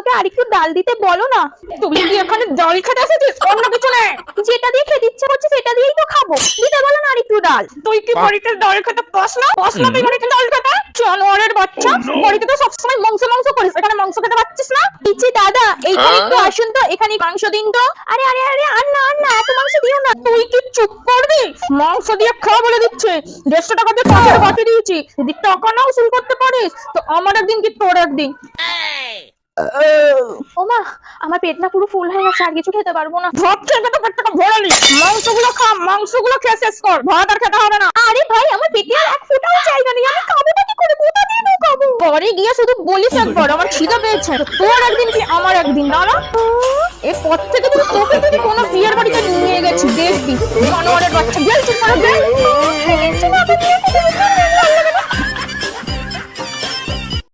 আমাকে আরেকটু ডাল দিতে বলো না। তুই কি এখানে ডাল খেতে এসেছিস, অন্য কিছু নেই? যেটা দিয়ে খেতে ইচ্ছে করছে সেটা দিয়েই তো খাবো, দিতে বলো না আরেকটু ডাল। তুই কি বাড়িতে ডাল খেতে পাস না? তুই বাড়িতে ডাল খেতে? জানোয়ারের বাচ্চা, বাড়িতে তো সবসময় মাংস মাংস করিস, এখানে মাংস খেতে পাচ্ছিস না? দিচ্ছি দাদা, এইখানে একটু আসুন তো, এখানে মাংস দিন তো। আরে আরে আরে আর না, এত মাংস দিও না। তুই কি চুপ করবি? মাংস দিয়ে খাওয়া বলে দিচ্ছে। 150 টাকা দিয়ে তরকারি বাকি দিয়েছি, যদি টাকা না উসুল করতে পারিস তো আমার একদিন কি তোর একদিন। ওমা, আমার পেট না পুরো ফুল হয়ে গেছে, আর কিছু খেতে পারবো না। ভাত খেয়ে তো পেটটা ভরালি, মাংসগুলো খা, মাংসগুলো খেয়ে শেষ কর, ভাত আর খেতে হবে না। আরে ভাই, আমার পেটে আর এক ফোঁটাও জায়গা নেই, আমি খাবোটা কি করে, কোথা দিয়ে ঢোকাবো? পরে গিয়ে শুধু বলিস একবার আমার খিদে পেয়েছে, তোর একদিন কি আমার একদিন। দাঁড়া, এরপর থেকে তুই তোকে যদি কোনো বিয়ের বাড়িতে নিয়ে গেছি দেখবি, জানোয়ারের বাচ্চা। গেল চুপ করে, গেল।